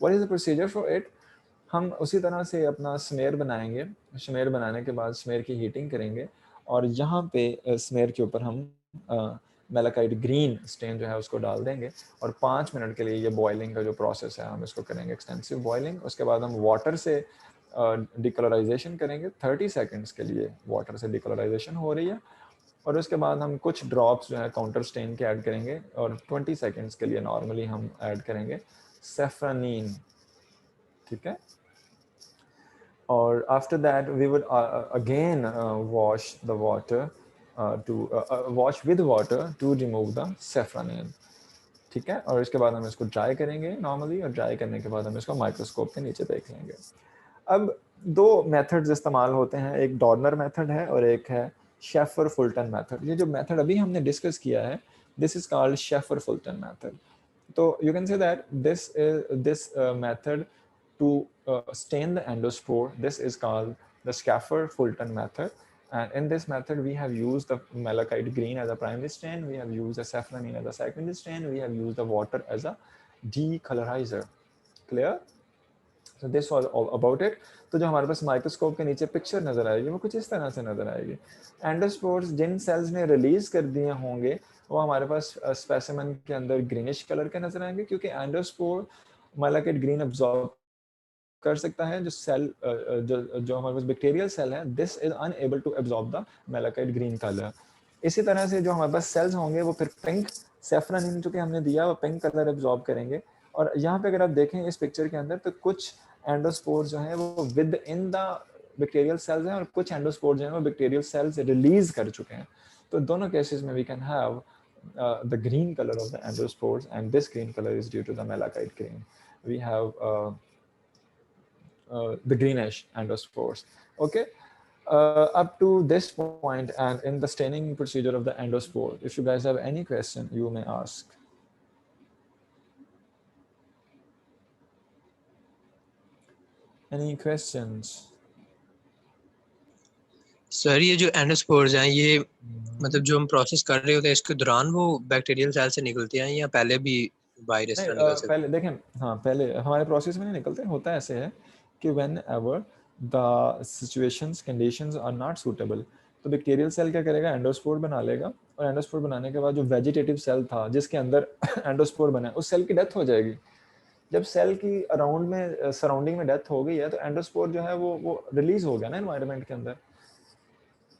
What is the procedure for it? हम उसी तरह से अपना स्मेयर बनाएंगे, स्मेयर बनाने के बाद स्मेयर की हीटिंग करेंगे, और यहाँ पे स्मेयर के ऊपर हम मेलाकाइट ग्रीन स्टेन जो है उसको डाल देंगे, और 5 मिनट के लिए ये बॉइलिंग का जो प्रोसेस है हम इसको करेंगे, एक्सटेंसिव बॉइलिंग। उसके बाद हम वाटर से डिकलराइजेशन करेंगे, 30 सेकेंड्स के लिए वाटर से डिकलराइजेशन हो रही है, और उसके बाद हम कुछ ड्रॉप्स जो है काउंटर स्टेन के ऐड करेंगे, और 20 सेकेंड्स के लिए नॉर्मली हम ऐड करेंगे सेफ्रानीन, ठीक है। और after that we would again wash the water wash with water to remove the safranin, ठीक है। और इसके बाद हम इसको ड्राई करेंगे नॉर्मली, और ड्राई करने के बाद हम इसको माइक्रोस्कोप के नीचे देख लेंगे। अब 2 मेथड्स इस्तेमाल होते हैं, एक डॉर्नर मेथड है और एक है शेफर फुल्टन मेथड। ये जो मेथड अभी हमने डिस्कस किया है, this is called Schaeffer Fulton method. तो you can say that this method to stain the endospore, this is called the Schaffer-Fulton method, and in this method we have used the malachite green as a primary stain, we have used the saffronine as a secondary stain, we have used the water as a decolorizer. Clear? So this was all about it. तो जो हमारे पास माइक्रोस्कोप के नीचे पिक्चर नजर आएगी वो कुछ इस तरह से नजर आएगी। एंडोस्पोर्स जिन सेल्स ने रिलीज कर दिए होंगे वो हमारे पास स्पेसिमेन के अंदर ग्रीनिश कलर के नजर आएंगे, क्योंकि एंडोस्पोर माइलाकाइट ग्रीन अब्सॉर्ब कर सकता है। जो सेल जो हमारे पास बैक्टीरियल सेल है, this is unable to absorb the malachite green colour. इसी तरह से जो हमारे पास सेल्स होंगे वो फिर पिंक सेफ्रानीन जो कि हमने दिया वो पिंक कलर एब्जॉर्ब करेंगे। और यहाँ पे अगर आप देखें इस पिक्चर के अंदर तो कुछ एंडोस्पोर्स जो हैं वो with in the bacterial cells हैं, और कुछ एंडोस्पोर्स जो हैं वो बैक्टीरियल सेल्स रिलीज कर चुके हैं। तो दोनों केसेस में we can have the green color of the endospores, and this green color is due to the malachite green. We have the greenish endospores. Okay, up to this point, and in the staining procedure of the endospore, if you guys have any question, you may ask. Any questions? Sir ये जो एंडोस्पोर्स हैं ये मतलब जो हम प्रोसेस कर रहे होते हैं इसके दौरान वो बैक्टीरियल सेल से निकलते हैं या पहले भी बाहर इस तरह निकल सकते हैं? पहले देखें, हाँ पहले हमारे प्रोसेस में नहीं निकलते, होता ऐसे है कि whenever the situations conditions are not suitable, तो बैक्टीरियल सेल क्या करेगा, एंडोस्पोर बना लेगा, और एंडोस्पोर बनाने के बाद जो वेजिटेटिव सेल था जिसके अंदर एंडोस्पोर बना है, उस सेल की डेथ हो जाएगी। जब सेल की अराउंड में सराउंडिंग में डेथ हो गई है तो एंडोस्पोर जो है वो रिलीज हो गया ना एनवायरनमेंट के अंदर।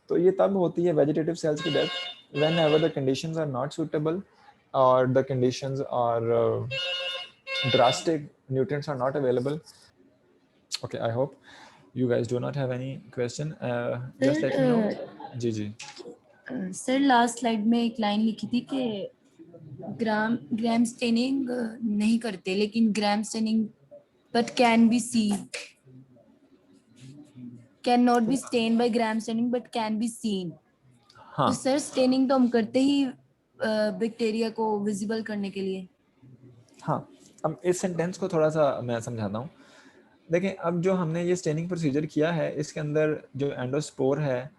तो ये तब होती है वेजिटेटिव सेल्स की death, whenever the conditions are not suitable और the conditions are drastic, nutrients are not available. Okay, I hope you guys do not have any question. Just let me know. जी जी सर लास्ट स्लाइड में एक लाइन लिखी थी कि ग्राम स्टेनिंग नहीं करते, लेकिन Gram staining but can be seen, can not be stain by Gram staining but can be seen. हाँ तो सर स्टेनिंग तो हम करते ही बैक्टीरिया को विजिबल करने के लिए। हाँ, अब इस सेंटेंस को थोड़ा सा मैं समझाता हूँ। देखें, अब जो हमने ये स्टेनिंग प्रोसीजर किया है, इसके अंदर जो एंडोस्पोर है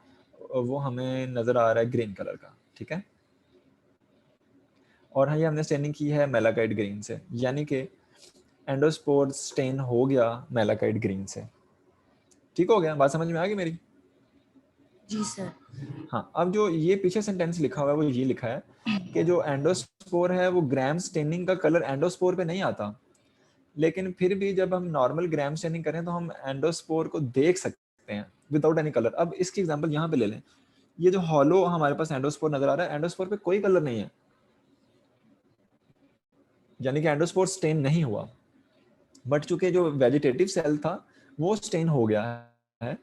वो हमें नज़र आ रहा है ग्रीन कलर का, ठीक है। और ये हमने स्टेनिंग की है मेलाकाइट ग्रीन से, यानी कि एंडोस्पोर स्टेन हो गया मेलाकाइट ग्रीन से। ठीक हो गया, बात समझ में आ गई मेरी? जी सर। हाँ, अब जो ये पीछे सेंटेंस लिखा हुआ है वो ये लिखा है कि जो एंडोस्पोर है वो ग्राम स्टेनिंग का कलर एंडोस्पोर पे नहीं आता, लेकिन फिर भी जब हम नॉर्मल ग्राम स्टेनिंग करें तो हम एंडोस्पोर को देख सकते हैं विदाउट एनी कलर। अब इसकी एग्जांपल यहाँ पे ले लें, ये जो हॉलो हमारे पास एंडोस्पोर नजर आ रहा है, एंडोस्पोर पे कोई कलर नहीं है, यानी कि एंडोस्पोर स्टेन नहीं हुआ, बट चूंकि जो वेजिटेटिव सेल था वो स्टेन हो गया है,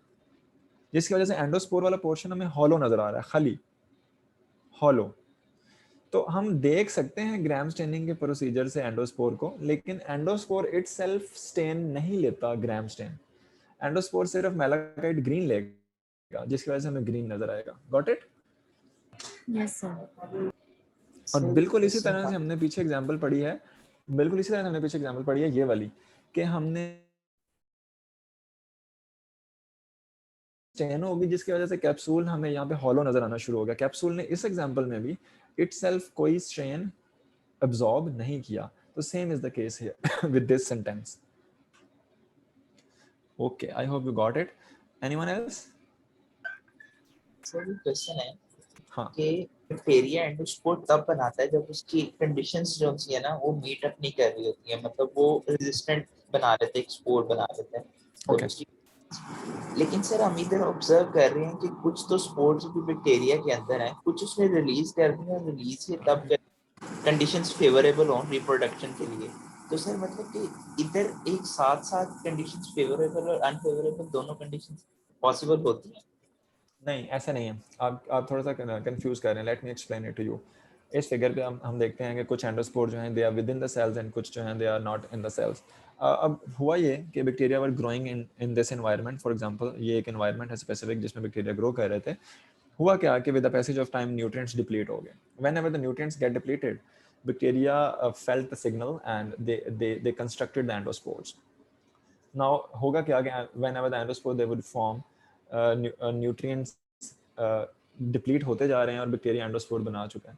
जिसकी वजह से एंडोस्पोर वाला पोर्शन हमें हॉलो नजर आ रहा है, खाली हॉलो। तो हम देख सकते हैं ग्राम स्टेनिंग के प्रोसीजर से एंडोस्पोर को, लेकिन एंडोस्पोर इटसेल्फ स्टेन नहीं लेता ग्राम स्टेन। एंडोस्पोर सिर्फ मेलाकाइट ग्रीन लेगा, जिसकी वजह से हमें ग्रीन नजर आएगा। Got it? Yes sir. और बिल्कुल इसी तरह से हमने पीछे एग्जांपल पढ़ी है, बिल्कुल इसी तरह से हमने पीछे एग्जांपल पढ़ी है ये वाली, कि हमने स्टेन होगी जिसकी वजह से कैप्सूल हमें यहाँ पे हॉलो नजर आना शुरू हो गया। कैप्सूल ने इस एग्जांपल में भी इटसेल्फ कोई स्ट्रेन अब्सॉर्ब नहीं किया। तो same is the case here with this sentence. Okay, I hope you got it. Anyone else? Sir question है हाँ, कि बैक्टीरिया एंडोस्पोर तब बनाता है जब उसकी कंडीशंस जो होती है ना वो मीट अप नहीं कर रही होती है, मतलब वो रेजिस्टेंट बना लेते हैं, एक्सपोर बना लेते हैं। ओके। लेकिन सर हम इधर ऑब्जर्व कर रहे हैं कि कुछ तो स्पोर्स भी बैक्टीरिया के अंदर हैं, कुछ उसने रिलीज कर दिया, रिलीज के तब कंडीशंस फेवरेबल हो रिप्रोडक्शन के लिए। तो सर मतलब कि इधर एक साथ साथ कंडीशंस फेवरेबल और अनफेवरेबल दोनों कंडीशंस पॉसिबल होती हैं? नहीं, ऐसा नहीं है, आप थोड़ा सा कंफ्यूज कर रहे हैं। Let me explain it to you. इस फिगर पे हम देखते हैं कि कुछ एंडोस्पोर जो हैं they are within the cells and कुछ जो हैं they are not in the cells. अब हुआ ये कि bacteria were growing in this environment. For example ये एक एनवायरनमेंट है स्पेसिफिक जिसमें बैक्टीरिया ग्रो कर रहे थे। हुआ क्या कि with the passage of time nutrients deplete हो गए। Whenever the nutrients get depleted, bacteria felt the signal and they constructed the endospores. Now होगा क्या कि whenever the endospore they would form, nutrients deplete होते जा रहे हैं और बैक्टीरिया एंडोस्पोर बना चुका है।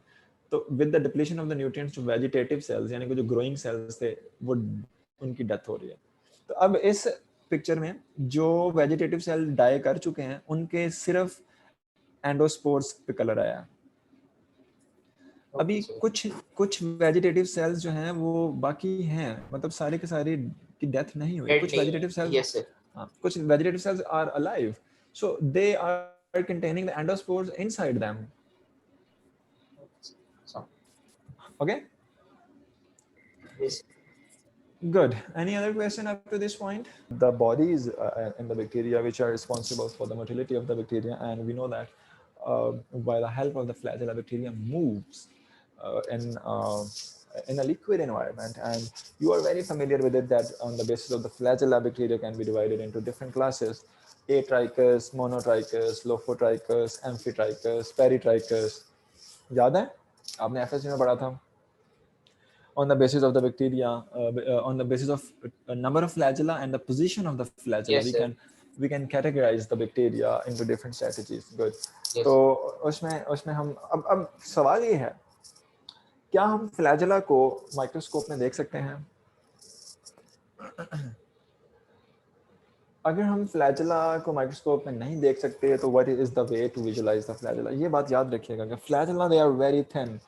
तो with the depletion of the nutrients to vegetative cells, यानी कि जो ग्रोइंग सेल्स थे वो उनकी डेथ हो रही है। तो अब इस पिक्चर में जो वेजिटेटिव सेल डाई कर चुके हैं उनके सिर्फ एंडोस्पोर्स पे कलर आया। अभी कुछ वेजिटेटिव सेल्स जो हैं वो बाकी हैं, मतलब सारे के सारे की डेथ नहीं हुई। कुछ वेजिटेटिव सेल्स, यस सर, कुछ vegetative cells are alive, so they are containing the endospores inside them. Okay, yes. good. Any other question up to this point? The bodies in the bacteria which are responsible for the motility of the bacteria, and we know that by the help of the flagella bacteria moves in a liquid environment, and you are very familiar with it, that on the basis of the flagella, bacteria can be divided into different classes: atrichus, monotrichus, lophotrichus, amphitrichus, peritrichus. याद है आपने FSC में पढ़ा था? On the basis of the bacteria, on the basis of a number of flagella and the position of the flagella, Yes, sir. we can categorize the bacteria into different strategies. Good. Yes. तो उसमें हम अब सवाल ये है, क्या हम फ्लैजेला को माइक्रोस्कोप में देख सकते हैं? अगर हम फ्लैजेला को माइक्रोस्कोप में नहीं देख सकते तो what is the way to visualise the flagella? ये बात याद रखिएगा कि flagella they are very thin.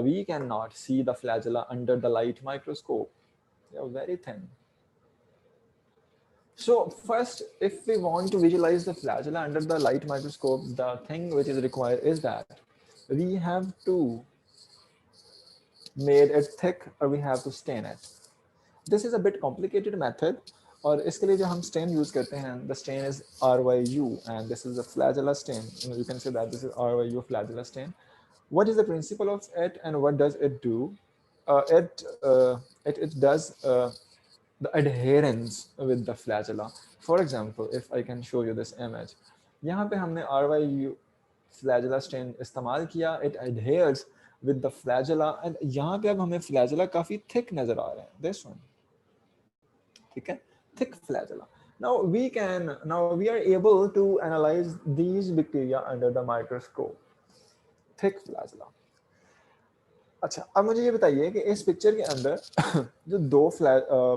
We cannot see the flagella under the light microscope. They are very thin. So first, if we want to visualize the flagella under the light microscope, the thing which is required is that we have to make it thick, or we have to stain it. This is a bit complicated method. और इसके लिए जो हम stain use करते हैं, the stain is RYU, and this is a flagella stain. You can say that this is RYU flagella stain. What is the principle of it, and what does it do? It does the adherence with the flagella. For example, if I can show you this image, यहाँ पे हमने RYU flagella stain इस्तेमाल किया. It adheres with the flagella, and यहाँ पे अब हमें flagella काफी thick नजर आ रहे हैं. This one, ठीक है, thick flagella. Now we are able to analyze these bacteria under the microscope. Thick flagella. अच्छा, अब मुझे ये बताइए कि इस पिक्चर के अंदर जो दो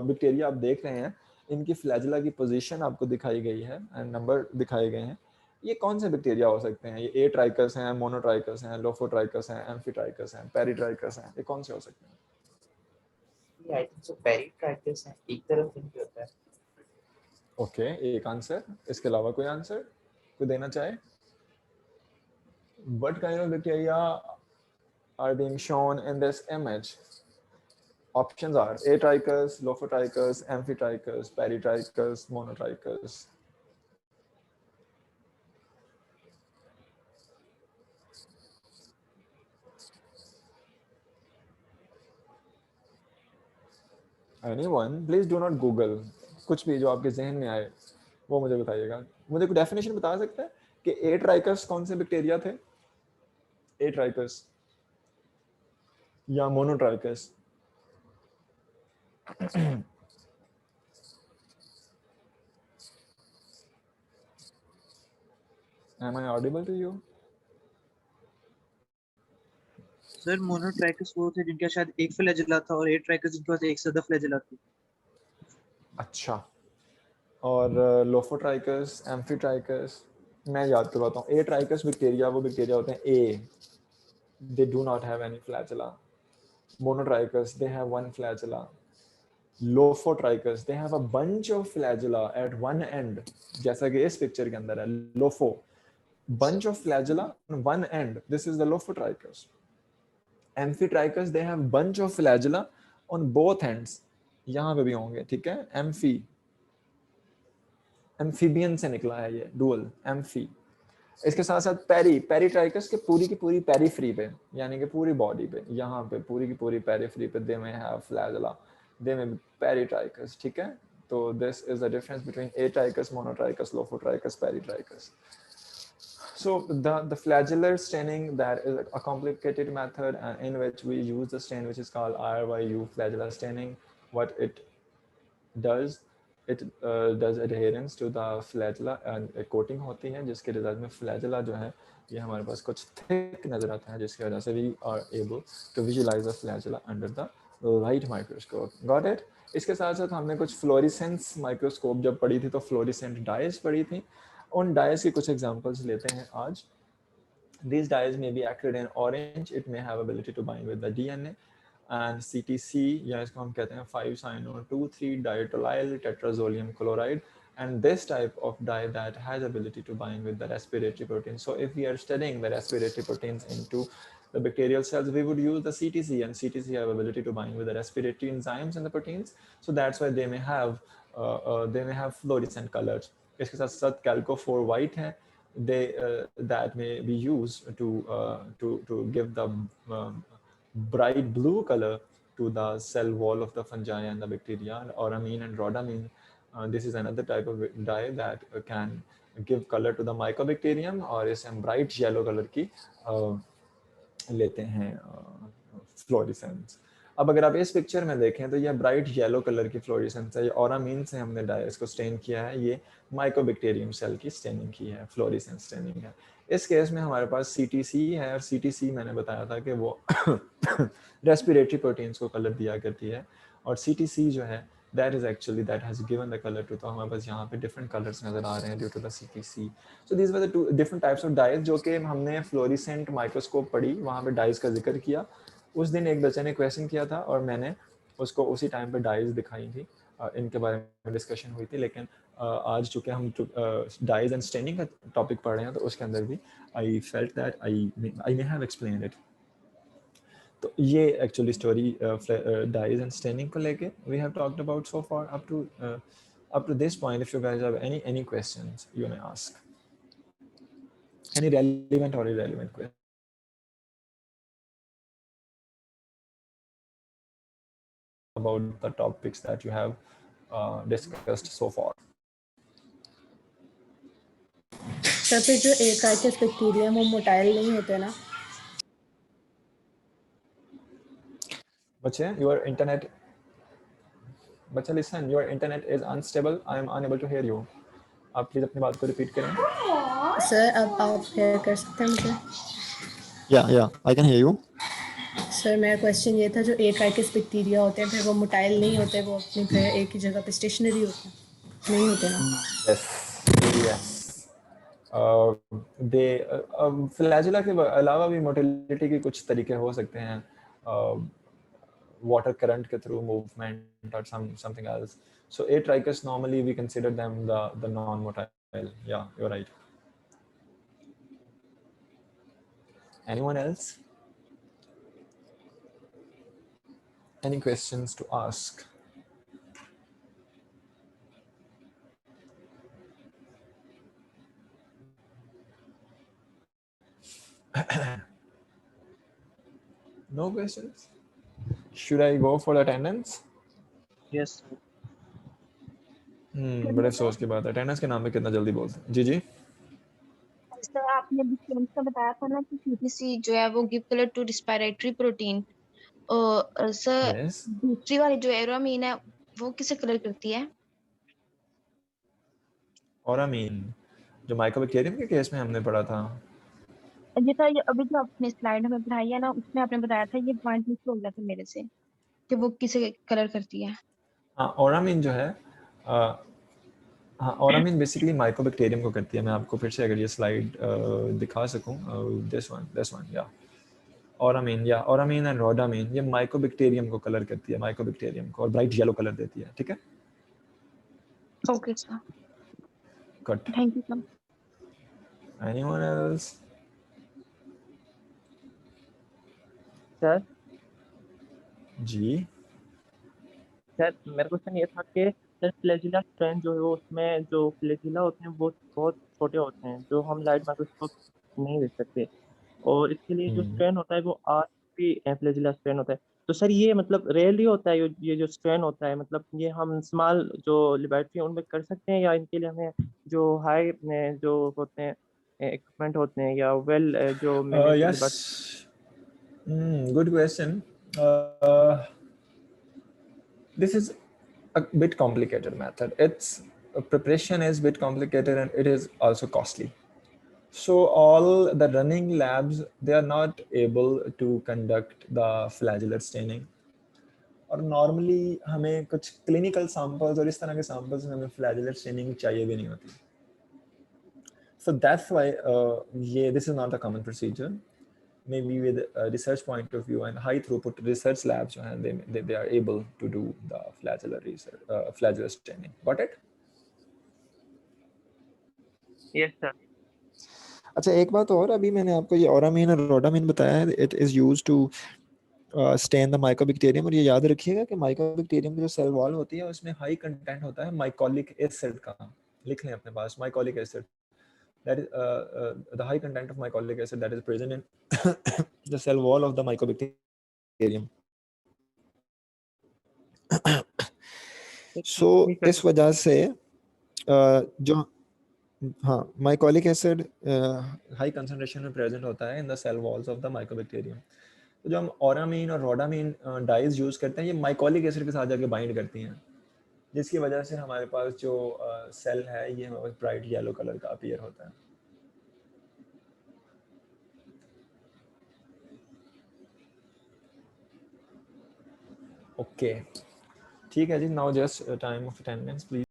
बैक्टीरिया आप देख रहे हैं, इनकी फ्लैजेला की पोजीशन आपको दिखाई गई है एंड नंबर दिखाए गए हैं. ये कौन से बैक्टीरिया हो सकते हैं? ये एट्राइकस हैं, मोनोट्राइकस हैं, लोफोट्राइकस हैं, एम्फीट्राइकस हैं, पेरिट्राइकस हैं. ये कौन से हो सकते हैं? आई थिंक सो पेरिट्राइकस है, एक तरफ इनके होता है. ओके, एक आंसर. इसके अलावा कोई आंसर कोई देना चाहे? What kind of bacteria are being shown in this image? Options are atrichus, lophotrichus, amphitrichus, peritrichus, monotrichus. Anyone, please do not Google. कुछ भी जो आपके जहन में आए वो मुझे बताइएगा. मुझे कोई डेफिनेशन बता सकते हैं कि एट्राइकस कौन से बैक्टीरिया थे? एट्राइकस या monotrichous? Am I audible to you? Sir monotrichous वो थे जिनका शायद एक फ्लैजेला था, और एट्राइकस जिनके पास एक से ज्यादा फ्लैजेला थी. अच्छा, और लोफोट्राइकस, एम्फीट्राइकस? मैं याद करवाता हूँ. एट्राइकस बैक्टीरिया वो बैक्टीरिया होते हैं ए, they do not have any flagella. Monotrichus, they have one flagella. Lophotrichus, they have a bunch of flagella at one end, जैसा कि इस पिक्चर के अंदर है. लोफो, bunch of flagella on one end. This is the Lophotrichus. Amphitrichus, they have bunch of flagella on both ends. यहाँ पे भी होंगे, ठीक है. एम्फीबियन से निकला है ये, डुअल एम्फी. इसके साथ साथ पेरिट्राइकस के पूरी की पूरी पेरिफ्री पे, यानी कि पूरी बॉडी पे, यहाँ पे पूरी की पूरी पेरिफ्री पे दे में हैव फ्लैजेला, दे में पेरिट्राइकस. ठीक है, तो this is the difference between atrichous, monotrichous, lophotrichous, peritrichous. So the flagellar staining, that is a complicated method in which we use the stain which is called RYU flagellar staining. What it does, it does adherence to the flagella and a coating होती है जिसके रिजल्ट में flagella जो है ये हमारे पास कुछ thick नजर आता है, जिसकी वजह से we are able to visualize the flagella under the light microscope. Got it? इसके साथ साथ हमने कुछ फ्लोरिसेंस माइक्रोस्कोप जब पढ़ी थी तो फ्लोरिसेंट डाइज पढ़ी थी. उन डाइज के कुछ एग्जांपल्स लेते हैं आज. These dyes may be acrid in orange. It may have ability to bind with the DNA. And CTC, या इसको हम कहते हैं 5-cyano-2,3 diethyl tetrazolium chloride. And this type of dye that has ability to bind with the respiratory proteins. So if we are studying the respiratory proteins into the bacterial cells, we would use the CTC, and CTC have ability to bind with the respiratory enzymes in the proteins. So that's why they may have fluorescent colors. इसके साथ साथ calco-4 white है, that may be used to give the bright blue color to the cell wall of the fungi and the bacteria. Auramine and rhodamine, this is another type of dye that can give color to the mycobacterium, और इसे हम bright yellow color की लेते हैं फ्लोरिसेंस. अब अगर आप इस पिक्चर में देखें तो ये ब्राइट येलो कलर की फ्लोरिसेंस है. ये ऑरामीन से हमने डाई इसको स्टेन किया है. ये माइकोबैक्टीरियम सेल की स्टेनिंग की है, फ्लोरिसेंस स्टेनिंग है. इस केस में हमारे पास सीटीसी है, और सीटीसी मैंने बताया था कि वो रेस्पिरेटरी प्रोटीन्स को कलर दिया करती है, और सीटीसी जो है that is actually that has given the color to. तो हमारे पास यहाँ पे different colors नजर आ रहे हैं due to the CTC. So these were the two different types of dyes जो कि हमने फ्लोरिसेंट माइक्रोस्कोप पढ़ी, वहाँ पे डाइज का जिक्र किया. उस दिन एक बच्चे ने क्वेश्चन किया था और मैंने उसको उसी टाइम पे डाइज दिखाई थी, इनके बारे में डिस्कशन हुई थी. लेकिन आज चूँकि हम डाइज एंड स्टेनिंग का टॉपिक पढ़ रहे हैं, तो उसके अंदर भी I felt that I may have explained it. तो ये actually story dyes and staining को लेके we have talked about so far up to this point. If you guys have any questions, you may ask. Any relevant or irrelevant question about the topics that you have discussed so far? Sir फिर जो एकाइटिस बैक्टीरिया वो मोटाइल नहीं होते ना? बच्चे, your internet, बच्चे listen, your internet is unstable. I am unable to hear you. आप प्लीज अपनी बात को रिपीट करें. सर अब आप हेयर कर सकते हैं मुझे? Yeah, I can hear you. Sir मेरा क्वेश्चन ये था, जो एकाइटिस बैक्टीरिया होते हैं फिर वो मोटाइल नहीं होते, वो अपनी फिर एक ही जगह पे स्टेशनरी होते हैं, नहीं होते ना? Yes. फ्लैजुला के अलावा भी मोटिलिटी के कुछ तरीके हो सकते हैं, water current के through movement or something else. So Atricus normally we consider them the non-motile. Yeah, you're right. Anyone else? Any questions to ask? No questions? Should I go for attendance? Yes. बड़े अफसोस की बात है, अटेंडेंस के नाम पे कितना जल्दी बोलते हैं. जी सर आपने डिफरेंस का बताया था ना कि सीटीसी जो है वो give colour to respiratory protein. Sir Yes. दूसरी वाली जो एरोमीन है वो किसे कलर करती है? औरामीन जो माइकोबैक्टीरियम के केस में हमने पढ़ा था. ये था, ये अभी जो आपने स्लाइड हमें पढ़ाई है ना, उसमें आपने बताया था, ये पॉइंट मिस हो गया था मेरे से, कि वो किसे कलर करती है. हाँ, औरामीन जो है, हाँ, औरामीन बेसिकली माइकोबैक्टीरियम को करती है. मैं आपको फिर से अगर ये स्लाइड दिखा सकूं, दिस वन, या औरामीन, या औरामीन एंड रोडामीन, ये माइकोबैक्टीरियम को कलर करती है, माइकोबैक्टीरियम को, और ब्राइट येलो कलर देती है. ठीक है, okay sir, cut. Thank you sir. Anyone else? Sir ji sir मेरा क्वेश्चन ये था कि सर फ्लैजिला स्ट्रेन जो है उसमें जो फ्लैजिला होते हैं वो बहुत छोटे होते हैं, जो हम लाइट माइक्रोस्कोप नहीं देख सकते, और इसके लिए जो स्ट्रेन होता है वो आरपी फ्लैजिला स्ट्रेन होता है. तो सर ये मतलब रेयरली होता है, ये जो स्ट्रेन होता है, मतलब ये हम स्मॉल जो लेबोरेटरी उनमें कर सकते हैं, या इनके लिए हमें जो हाई जो होते हैं इक्विपमेंट होते हैं, या वेल जो yes, good question. This is a bit complicated method. Its preparation is a bit complicated, and it is also costly. So all the running labs, they are not able to conduct the flagellar staining. और नॉर्मली हमें कुछ क्लिनिकल सैंपल्स और इस तरह के सैंपल्स में हमें फ्लैजेलर स्टेनिंग चाहिए भी नहीं होती. So that's why this is not a common procedure. Maybe with a research point of view and high throughput research labs, and they are able to do the flagellar research, flagellar staining. Got it? Yes sir. अच्छा, एक बात और, अभी मैंने आपको ये औरामीन और रोडामीन बताया है. It is used to stain the mycobacterium. और ये याद रखिएगा कि माइकोबैक्टीरियम की जो सेल वॉल होती है उसमें हाई कंटेंट होता है माइकोलिक एसिड का. लिख लें अपने पास, mycolic acid. That is the high content of mycolic acid that is present in the cell wall of the mycobacterium bacterium. So इस वजह से जो हाँ माइकोलिक एसिड हाई कंसंट्रेशन में प्रेजेंट होता है in the cell walls of the mycobacterium. तो जो हम ओरामीन और रोडामीन डाइज यूज करते हैं ये माइकोलिक एसिड के साथ जाके बाइंड करती हैं, जिसकी वजह से हमारे पास जो सेल है ये हमारे पास ब्राइट येलो कलर का अपीयर होता है। ओके ठीक है जी, now just time of attendance please.